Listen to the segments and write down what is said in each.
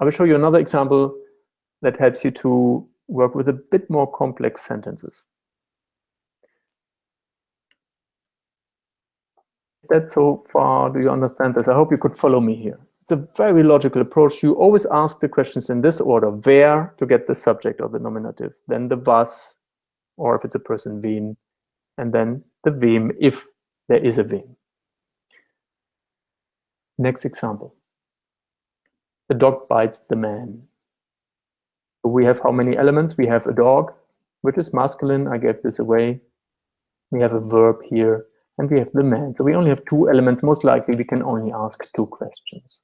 I will show you another example that helps you to work with a bit more complex sentences. Is that so far? Do you understand this? I hope you could follow me here. It's a very logical approach. You always ask the questions in this order: where to get the subject or the nominative, then the was, or if it's a person, wen, and then the wem if there is a wem. Next example. The dog bites the man. So we have how many elements? We have a dog, which is masculine. I gave this away. We have a verb here, and we have the man. So we only have 2 elements. Most likely, we can only ask 2 questions.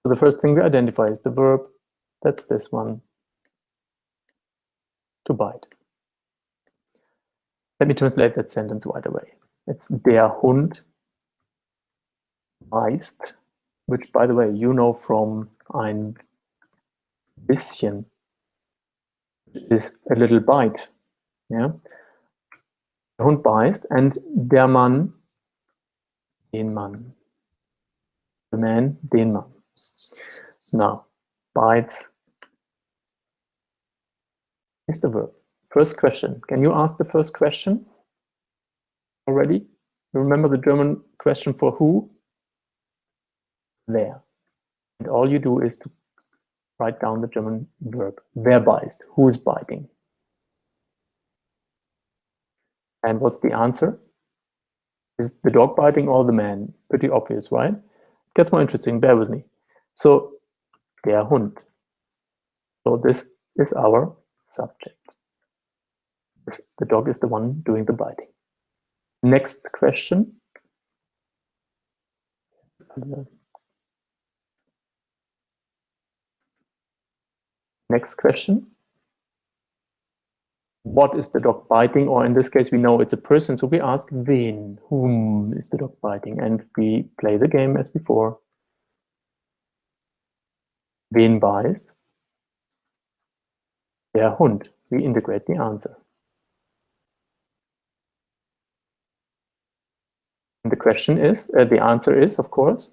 So the first thing we identify is the verb. That's this one, to bite. Let me translate that sentence right away. It's der Hund beißt, which, by the way, you know from ein bisschen is a little bite. Yeah. Der Hund beißt, and der Mann, den Mann. The man, den Mann. Now, bites is the verb. First question. Can you ask the first question already? You remember the German question for who? Wer. And all you do is to write down the German verb. Wer beißt? Who is biting? And what's the answer? Is the dog biting or the man? Pretty obvious, right? It gets more interesting. Bear with me. So, der Hund. So this is our subject. The dog is the one doing the biting. Next question. Next question. What is the dog biting? Or in this case, we know it's a person, so we ask wen, whom is the dog biting? And we play the game as before. Wen beißt? Der Hund. We integrate the answer. And the question is, the answer is, of course,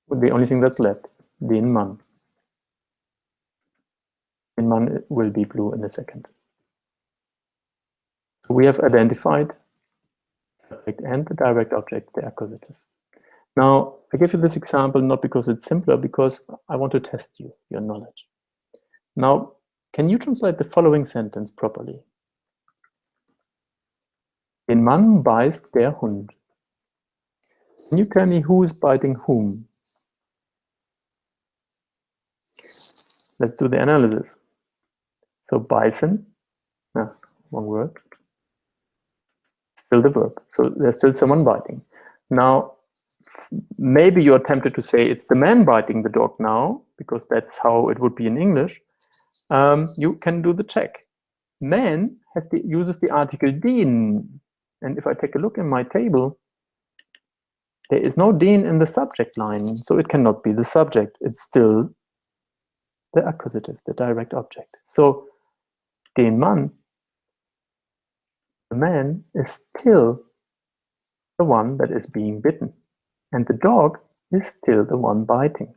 the only thing that's left, den Mann. Den Mann will be blue in a second. So we have identified the subject and the direct object, the accusative. Now, I give you this example not because it's simpler, because I want to test you, your knowledge. Now, can you translate the following sentence properly? Den Mann beißt der Hund. Can you tell me who is biting whom? Let's do the analysis. So beißen, wrong word, still the verb. So there's still someone biting. Now, maybe you're tempted to say it's the man biting the dog now, because that's how it would be in English. You can do the check. Man uses the article den. And if I take a look in my table, there is no den in the subject line, so it cannot be the subject. It's still the accusative, the direct object. So, den Mann, the man, is still the one that is being bitten. And the dog is still the one biting.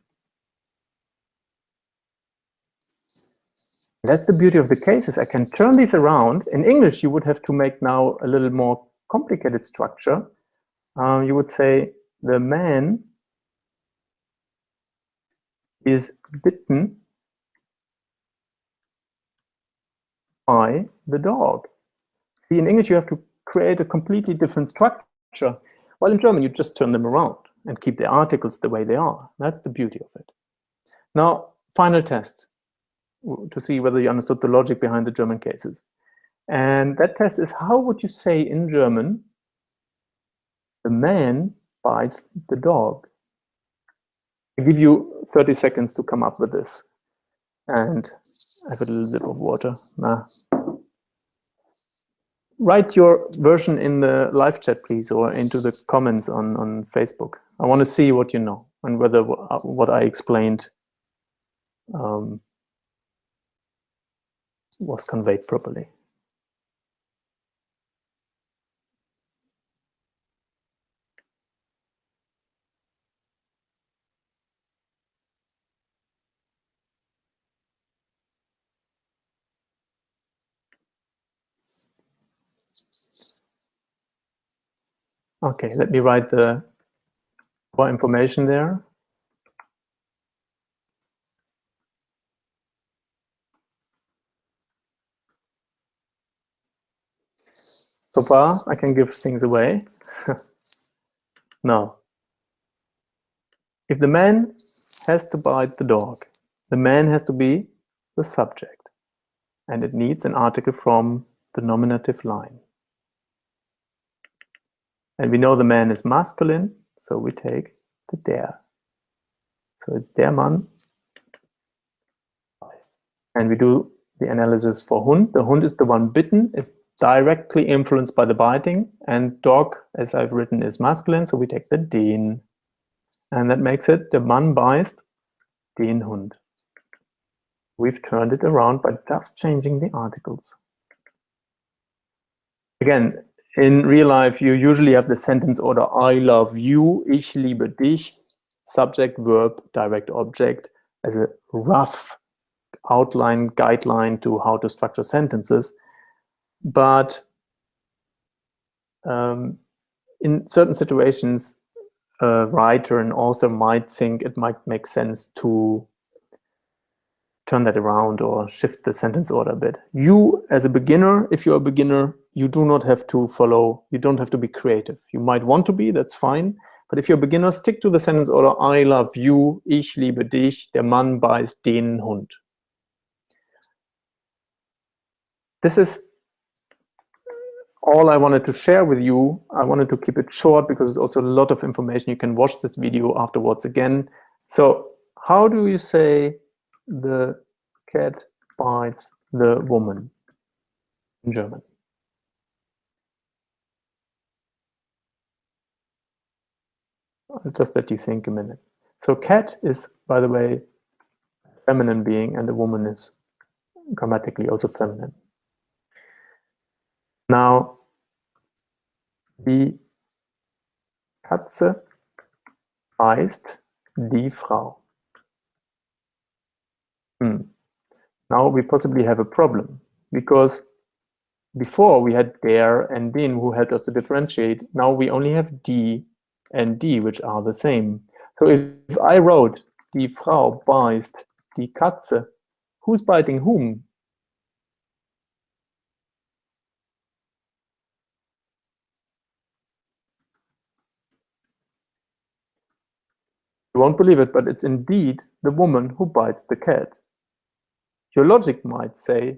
That's the beauty of the cases. I can turn these around. In English, you would have to make now a little more complicated structure. You would say, the man is bitten by the dog. See, in English, you have to create a completely different structure. While in German, you just turn them around and keep the articles the way they are. That's the beauty of it. Now, final test to see whether you understood the logic behind the German cases. And that test is, how would you say in German, the man bites the dog? I give you 30 seconds to come up with this. And I have a little bit of water. Write your version in the live chat, please, or into the comments on Facebook. I want to see what you know and whether what I explained was conveyed properly. Okay, let me write the more information there. So far, I can give things away. Now, if the man has to bite the dog, the man has to be the subject, and it needs an article from the nominative line. And we know the man is masculine, so we take the der. So it's der Mann. And we do the analysis for Hund. The Hund is the one bitten. It's directly influenced by the biting. And dog, as I've written, is masculine, so we take the den. And that makes it, der Mann beißt den Hund. We've turned it around by just changing the articles. Again, in real life, you usually have the sentence order, I love you, ich liebe dich, subject, verb, direct object, as a rough outline, guideline to how to structure sentences. But in certain situations, a writer, an author might think it might make sense to turn that around or shift the sentence order a bit. You, as a beginner, if you're a beginner, you do not have to follow, you don't have to be creative. You might want to be, that's fine. But if you're a beginner, stick to the sentence order, I love you, ich liebe dich, der Mann beißt den Hund. This is all I wanted to share with you. I wanted to keep it short because there's also a lot of information. You can watch this video afterwards again. So how do you say the cat bites the woman in German? I'll just let you think a minute. So cat is, by the way, a feminine being, and the woman is grammatically also feminine. Now, die Katze beißt die Frau. Now we possibly have a problem, because before we had der and den who helped us to differentiate. Now we only have die and die, which are the same. So if I wrote, die Frau beißt die Katze, who's biting whom? You won't believe it, but it's indeed the woman who bites the cat. Your logic might say,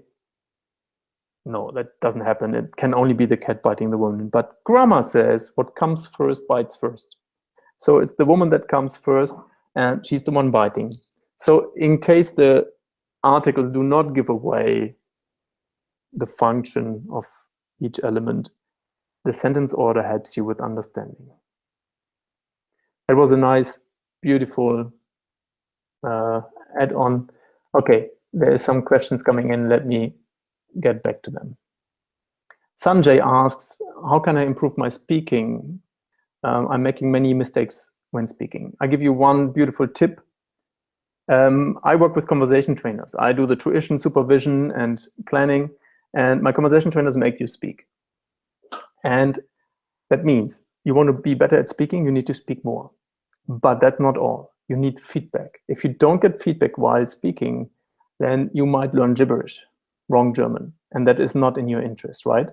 no, that doesn't happen. It can only be the cat biting the woman. But grammar says what comes first bites first. So it's the woman that comes first, and she's the one biting. So in case the articles do not give away the function of each element, the sentence order helps you with understanding. It was a nice, beautiful add-on. Okay, there are some questions coming in. Let me get back to them. Sanjay asks, how can I improve my speaking? I'm making many mistakes when speaking. I give you one beautiful tip. I work with conversation trainers. I do the tuition, supervision, and planning, and my conversation trainers make you speak. And that means you want to be better at speaking, you need to speak more. But that's not all. You need feedback. If you don't get feedback while speaking, then you might learn gibberish, wrong German, and that is not in your interest, right?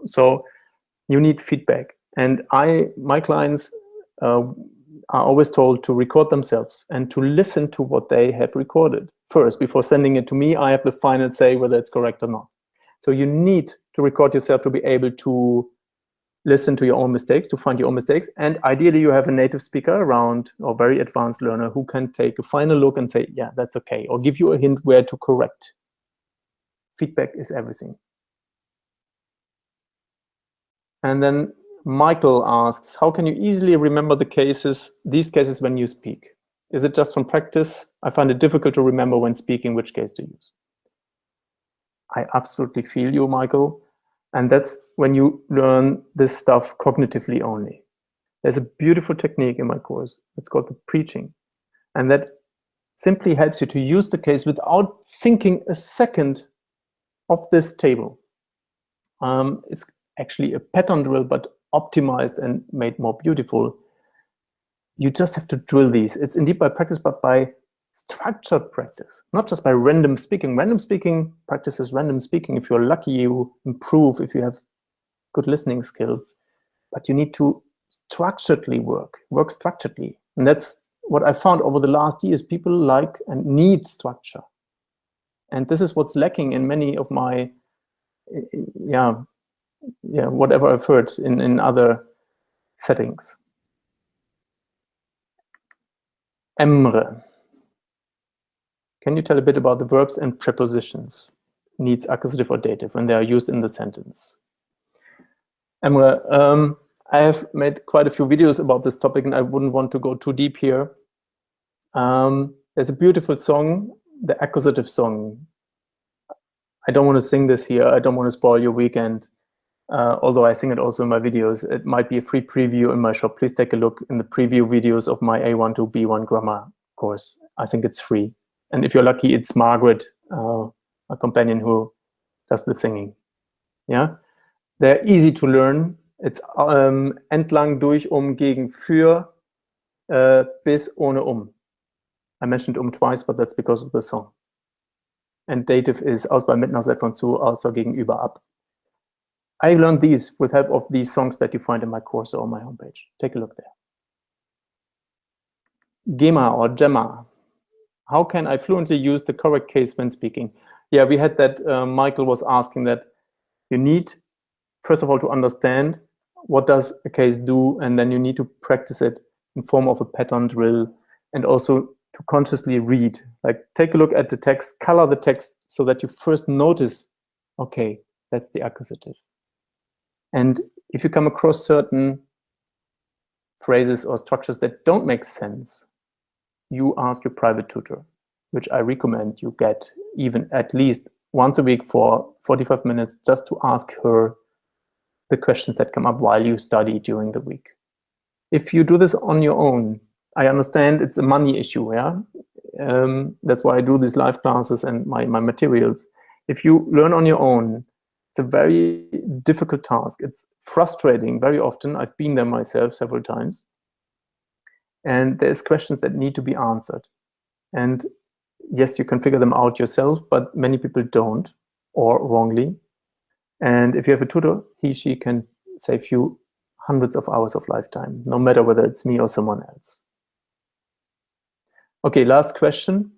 So you need feedback. And my clients are always told to record themselves and to listen to what they have recorded first. Before sending it to me, I have the final say whether it's correct or not. So you need to record yourself to be able to listen to your own mistakes, to find your own mistakes. And ideally, you have a native speaker around, or very advanced learner, who can take a final look and say, yeah, that's okay, or give you a hint where to correct. Feedback is everything. And then Michael asks, how can you easily remember these cases when you speak? Is it just from practice? I find it difficult to remember when speaking which case to use. I absolutely feel you, Michael. And that's when you learn this stuff cognitively only. There's a beautiful technique in my course. It's called the preaching. And that simply helps you to use the case without thinking a second of this table. It's actually a pattern drill, but optimized and made more beautiful. You just have to drill these. It's indeed by practice, but by structured practice, not just by random speaking. Random speaking practice is random speaking. If you're lucky, you improve if you have good listening skills, but you need to structuredly work structuredly. And that's what I found over the last years. People like and need structure. And this is what's lacking in many of my, whatever I've heard in other settings. Emre. Can you tell a bit about the verbs and prepositions, needs accusative or dative, when they are used in the sentence? Emre, I have made quite a few videos about this topic, and I wouldn't want to go too deep here. There's a beautiful song, the accusative song. I don't want to sing this here. I don't want to spoil your weekend, although I sing it also in my videos. It might be a free preview in my shop. Please take a look in the preview videos of my A1 to B1 grammar course. I think it's free. And if you're lucky, it's Margaret, a companion who does the singing. Yeah, they're easy to learn. It's entlang, durch, gegen, für, bis, ohne, I mentioned twice, but that's because of the song. And dative is aus, bei, mit, nach, seit, von, zu, außer, gegenüber, ab. I learned these with help of these songs that you find in my course or on my homepage. Take a look there. Gemma or Gemma. How can I fluently use the correct case when speaking? Yeah, we had that. Michael was asking that you need, first of all, to understand what does a case do, and then you need to practice it in form of a pattern drill, and also to consciously read. Like, take a look at the text, color the text so that you first notice, okay, that's the accusative. And if you come across certain phrases or structures that don't make sense, you ask your private tutor, which I recommend you get even at least once a week for 45 minutes, just to ask her the questions that come up while you study during the week. If you do this on your own, I understand it's a money issue, yeah? That's why I do these live classes and my materials. If you learn on your own, it's a very difficult task. It's frustrating very often. I've been there myself several times. And there's questions that need to be answered. And yes, you can figure them out yourself, but many people don't, or wrongly. And if you have a tutor, she can save you hundreds of hours of lifetime, no matter whether it's me or someone else. Okay, last question.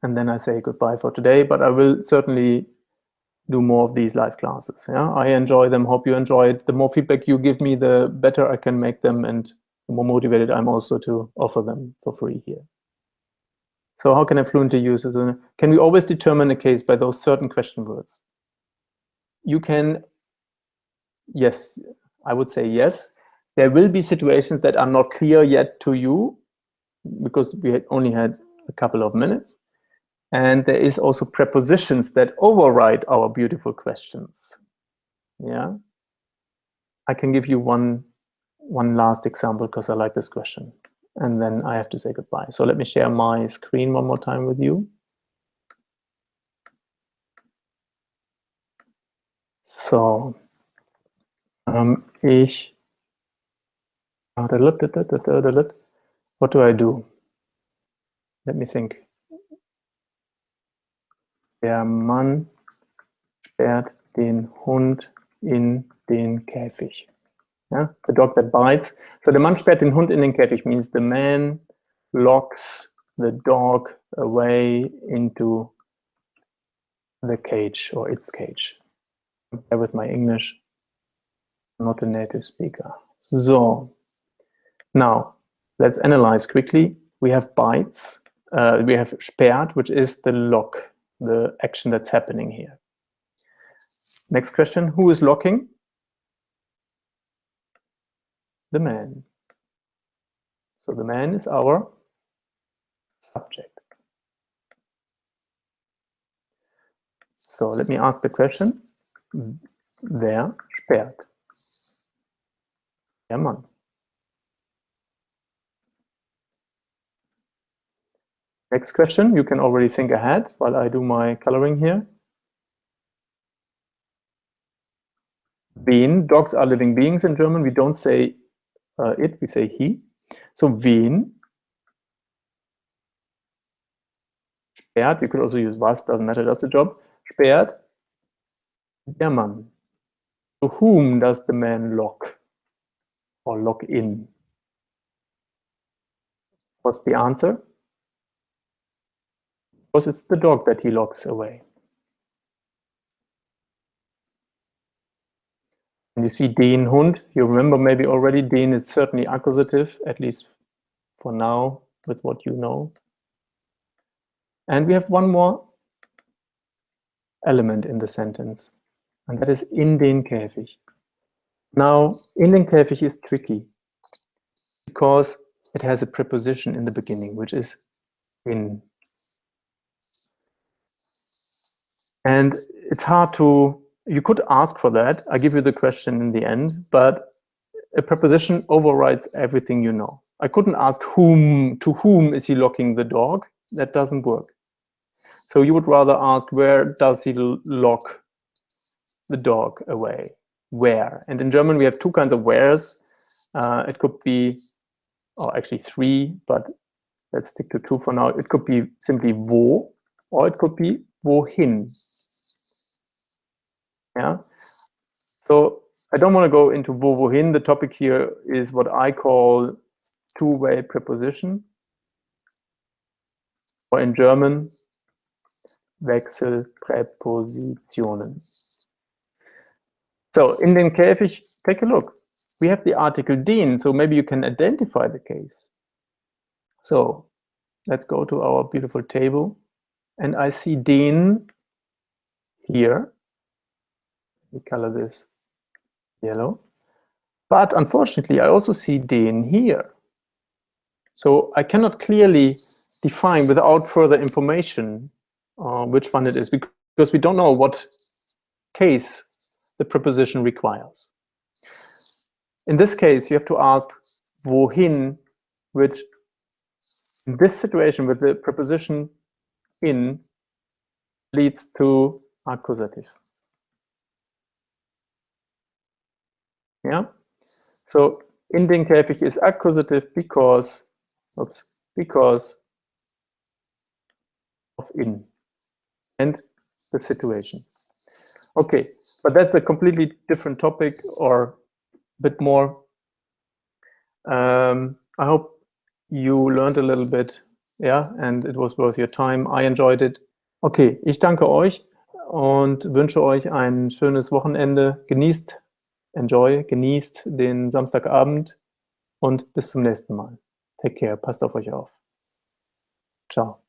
And then I say goodbye for today, but I will certainly do more of these live classes. Yeah, I enjoy them. Hope you enjoy it. The more feedback you give me, the better I can make them, and the more motivated I'm also to offer them for free here. So how can I fluently use this? Can we always determine a case by those certain question words? You can, yes, I would say yes. There will be situations that are not clear yet to you because we only had a couple of minutes. And there is also prepositions that override our beautiful questions. Yeah. I can give you one last example because I like this question. And then I have to say goodbye. So let me share my screen one more time with you. So, what do I do? Let me think. Der Mann sperrt den Hund in den Käfig. Yeah? The dog that bites. So der Mann sperrt den Hund in den Käfig means the man locks the dog away into the cage or its cage. Bear with my English. I'm not a native speaker. So now let's analyze quickly. We have bites. We have sperrt, which is the lock, the action that's happening here. Next question, who is locking? The man. So the man is our subject. So let me ask the question, wer sperrt? Der Mann. Next question, you can already think ahead while I do my coloring here. wen. Dogs are living beings in German. We don't say it, we say he. So wen. Sperrt, we could also use was, doesn't matter, that's the job. Sperrt der Mann. To whom does the man lock or lock in? What's the answer? Because it's the dog that he locks away. And you see den Hund, you remember maybe already, den is certainly accusative, at least for now, with what you know. And we have one more element in the sentence, and that is in den Käfig. Now, in den Käfig is tricky because it has a preposition in the beginning, which is in. And it's hard to, you could ask for that. I give you the question in the end, but a preposition overrides everything you know. I couldn't ask to whom is he locking the dog? That doesn't work. So you would rather ask, where does he lock the dog away? Where? And in German, we have two kinds of wheres. It could be, or actually three, but let's stick to two for now. It could be simply wo, or it could be wohin. Yeah. So I don't want to go into wohin. The topic here is what I call two-way preposition, or in German, Wechselpräpositionen. So in den Käfig, take a look. We have the article den, so maybe you can identify the case. So let's go to our beautiful table, and I see den here. We color this yellow. But unfortunately, I also see den here. So I cannot clearly define without further information which one it is, because we don't know what case the preposition requires. In this case, you have to ask wohin, which in this situation with the preposition in leads to accusative. Yeah. So in den Käfig is accusative because of in and the situation. Okay, but that's a completely different topic, or a bit more. I hope you learned a little bit, yeah, and it was worth your time. I enjoyed it. Okay, ich danke euch und wünsche euch ein schönes Wochenende. Genießt den Samstagabend und bis zum nächsten Mal. Take care, passt auf euch auf. Ciao.